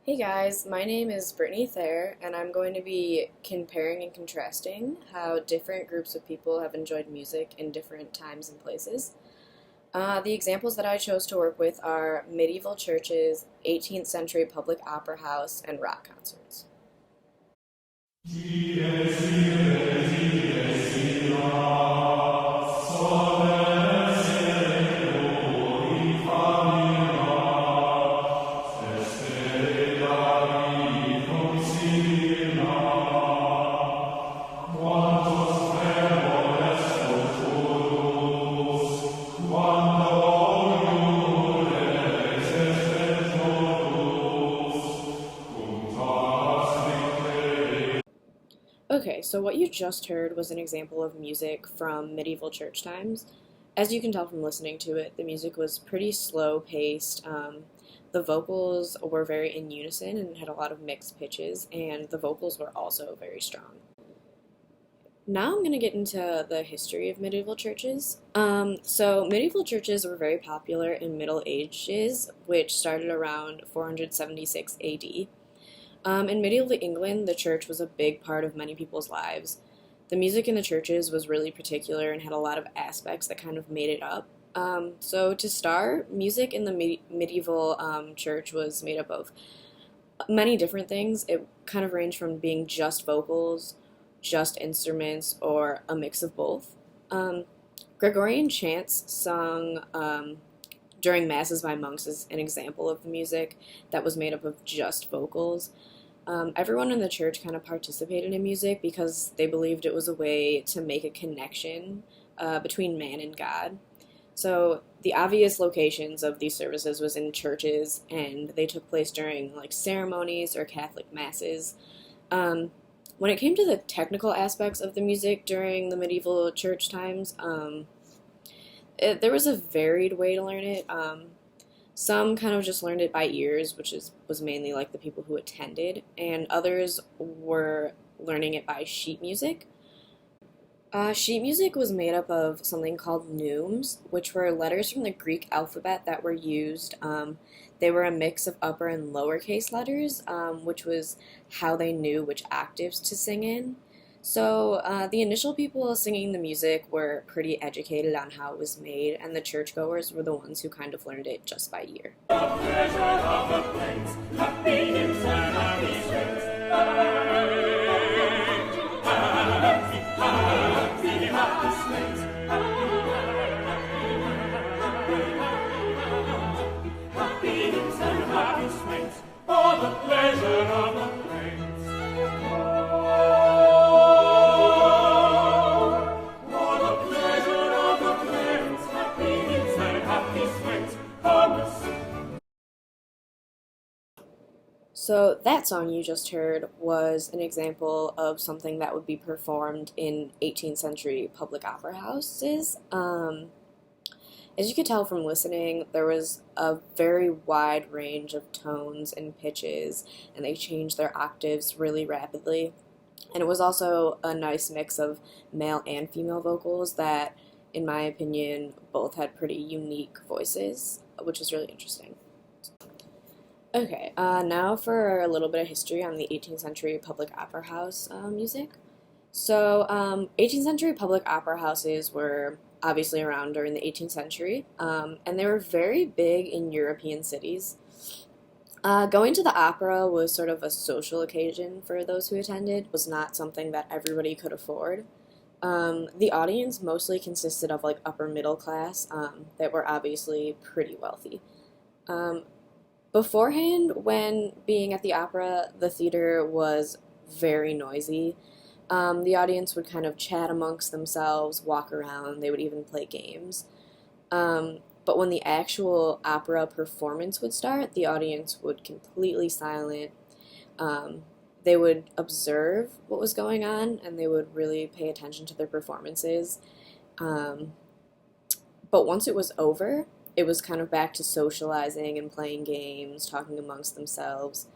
Hey guys, my name is Brittnee Thayer, and I'm going to be comparing and contrasting how different groups of people have enjoyed music in different times and places. The examples that I chose to work with are medieval churches, 18th century public opera house, and rock concerts. Okay, so what you just heard was an example of music from medieval church times. As you can tell from listening to it, the music was pretty slow paced. The vocals were very in unison and had a lot of mixed pitches, and the vocals were also very strong. Now I'm going to get into the history of medieval churches. So medieval churches were very popular in Middle Ages, which started around 476 AD. In medieval England, the church was a big part of many people's lives. The music in the churches was really particular and had a lot of aspects that kind of made it up. So to start, music in the medieval church was made up of many different things. It kind of ranged from being just vocals, just instruments, or a mix of both. Gregorian chants sung during masses by monks is an example of the music that was made up of just vocals. Everyone in the church kind of participated in music because they believed it was a way to make a connection between man and God. So the obvious locations of these services was in churches, and they took place during like ceremonies or Catholic masses. When it came to the technical aspects of the music during the medieval church times, there was a varied way to learn it. Some kind of just learned it by ears, was mainly like the people who attended, and others were learning it by sheet music. Sheet music was made up of something called neumes, which were letters from the Greek alphabet that were used. They were a mix of upper and lowercase letters, which was how they knew which octaves to sing in. So the initial people singing the music were pretty educated on how it was made, and the churchgoers were the ones who kind of learned it just by ear. So that song you just heard was an example of something that would be performed in 18th century public opera houses. As you could tell from listening, there was a very wide range of tones and pitches, and they changed their octaves really rapidly. And it was also a nice mix of male and female vocals that, in my opinion, both had pretty unique voices, which was really interesting. Okay, now for a little bit of history on the 18th century public opera house music. So, 18th century public opera houses were obviously around during the 18th century, and they were very big in European cities. Going to the opera was sort of a social occasion for those who attended, was not something that everybody could afford. The audience mostly consisted of like upper middle class that were obviously pretty wealthy. Um, Beforehand, when being at the opera, the theater was very noisy. The audience would kind of chat amongst themselves, walk around, they would even play games. But when the actual opera performance would start, the audience would completely silent. They would observe what was going on, and they would really pay attention to their performances. Um, but once it was over, it was kind of back to socializing and playing games, talking amongst themselves.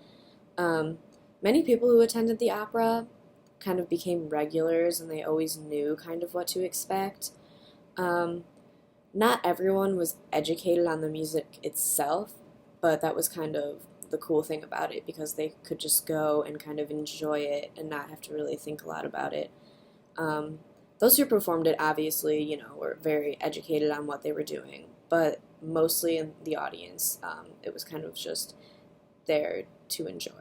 Um, Many people who attended the opera kind of became regulars, and they always knew kind of what to expect. Um, Not everyone was educated on the music itself, but that was kind of the cool thing about it, because they could just go and kind of enjoy it and not have to really think a lot about it. Um, those who performed it obviously, were very educated on what they were doing, but mostly in the audience, it was kind of just there to enjoy.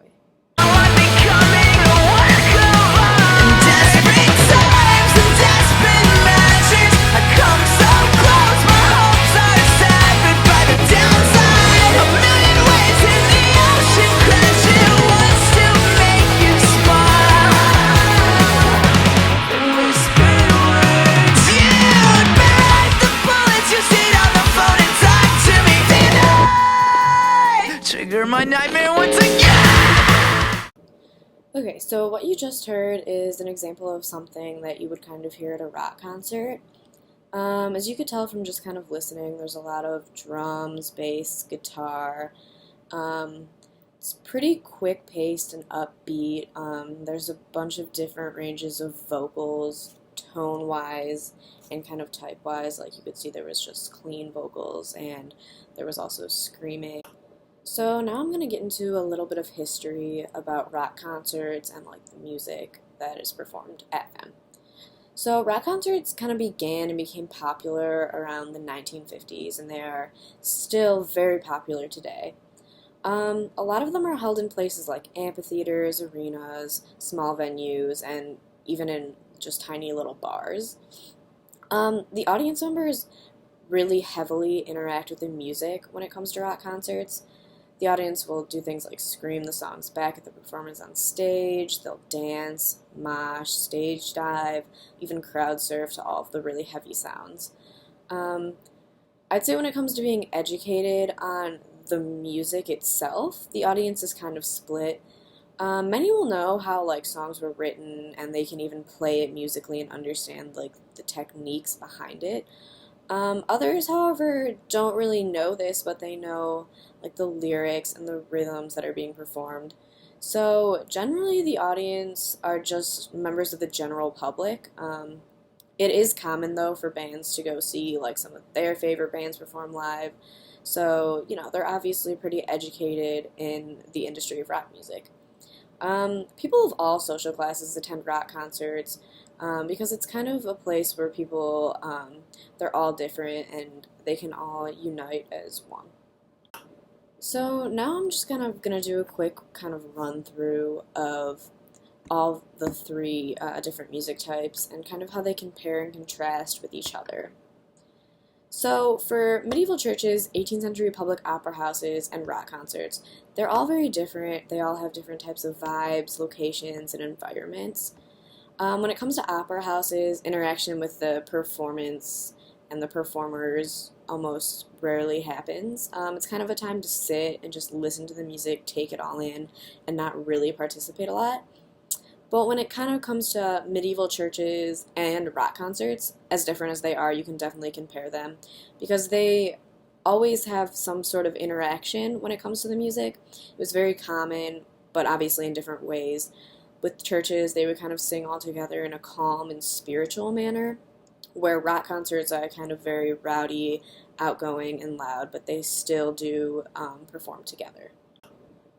My nightmare once again! Okay, so what you just heard is an example of something that you would kind of hear at a rock concert. As you could tell from just kind of listening, there's a lot of drums, bass, guitar. It's pretty quick-paced and upbeat. There's a bunch of different ranges of vocals, tone-wise and kind of type-wise. Like you could see there was just clean vocals, and there was also screaming. So now I'm going to get into a little bit of history about rock concerts and like the music that is performed at them. So rock concerts kind of began and became popular around the 1950s, and they are still very popular today. A lot of them are held in places like amphitheaters, arenas, small venues, and even in just tiny little bars. The audience members really heavily interact with the music when it comes to rock concerts. The audience will do things like scream the songs back at the performers on stage, they'll dance, mosh, stage dive, even crowd surf to all of the really heavy sounds. I'd say when it comes to being educated on the music itself, the audience is kind of split. Many will know how like songs were written, and they can even play it musically and understand like the techniques behind it. Others, however, don't really know this, but they know like the lyrics and the rhythms that are being performed. So generally the audience are just members of the general public. It is common though for bands to go see like some of their favorite bands perform live. So, they're obviously pretty educated in the industry of rock music. People of all social classes attend rock concerts because it's kind of a place where people, they're all different and they can all unite as one. So now I'm just gonna do a quick kind of run through of all the three different music types and kind of how they compare and contrast with each other. So for medieval churches, 18th century public opera houses, and rock concerts, they're all very different. They all have different types of vibes, locations, and environments. When it comes to opera houses, interaction with the performance and the performers almost rarely happens. It's kind of a time to sit and just listen to the music, take it all in, and not really participate a lot. But when it kind of comes to medieval churches and rock concerts, as different as they are, you can definitely compare them, because they always have some sort of interaction when it comes to the music. It was very common, but obviously in different ways. With churches, they would kind of sing all together in a calm and spiritual manner, where rock concerts are kind of very rowdy, outgoing, and loud, but they still do perform together.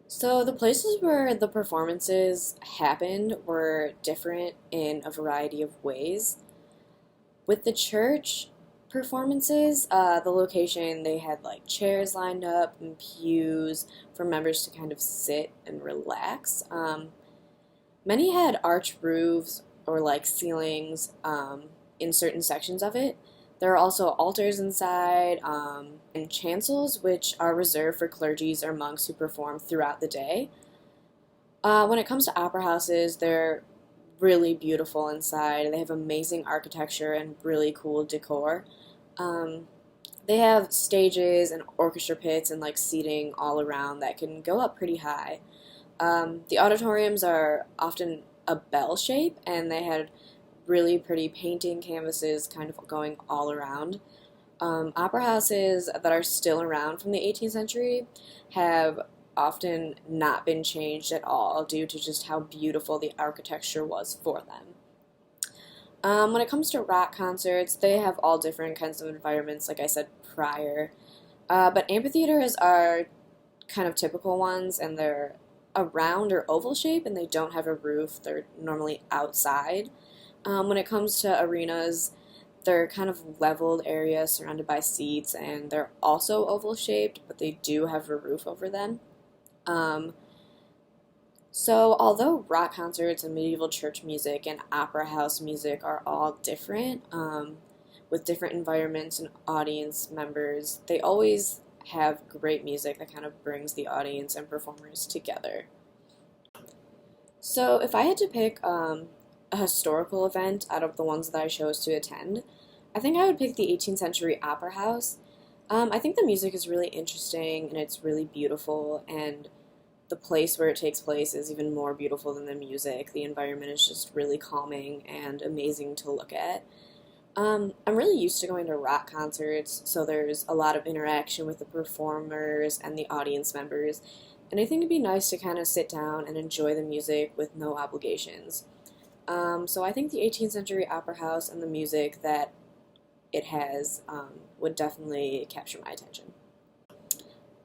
So the places where the performances happened were different in a variety of ways. With the church performances, the location, they had like chairs lined up and pews for members to kind of sit and relax. Many had arched roofs or like ceilings in certain sections of it. There are also altars inside and chancels, which are reserved for clergies or monks who perform throughout the day. When it comes to opera houses, they're really beautiful inside. They have amazing architecture and really cool decor. They have stages and orchestra pits and like seating all around that can go up pretty high. The auditoriums are often a bell shape, and they had really pretty painting canvases kind of going all around. Opera houses that are still around from the 18th century have often not been changed at all due to just how beautiful the architecture was for them. When it comes to rock concerts, they have all different kinds of environments, like I said prior. But amphitheaters are kind of typical ones, and they're a round or oval shape, and they don't have a roof. They're normally outside. When it comes to arenas, they're kind of leveled areas surrounded by seats, and they're also oval shaped, but they do have a roof over them. Um, so, although rock concerts and medieval church music and opera house music are all different, with different environments and audience members, they always have great music that kind of brings the audience and performers together. So, if I had to pick a historical event out of the ones that I chose to attend, I think I would pick the 18th century opera house. I think the music is really interesting and it's really beautiful, and the place where it takes place is even more beautiful than the music. The environment is just really calming and amazing to look at. I'm really used to going to rock concerts, so there's a lot of interaction with the performers and the audience members, and I think it'd be nice to kind of sit down and enjoy the music with no obligations. So I think the 18th century opera house and the music that it has would definitely capture my attention.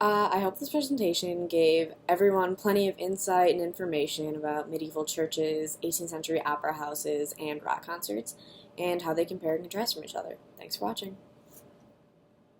I hope this presentation gave everyone plenty of insight and information about medieval churches, 18th century opera houses, and rock concerts, and how they compare and contrast from each other. Thanks for watching.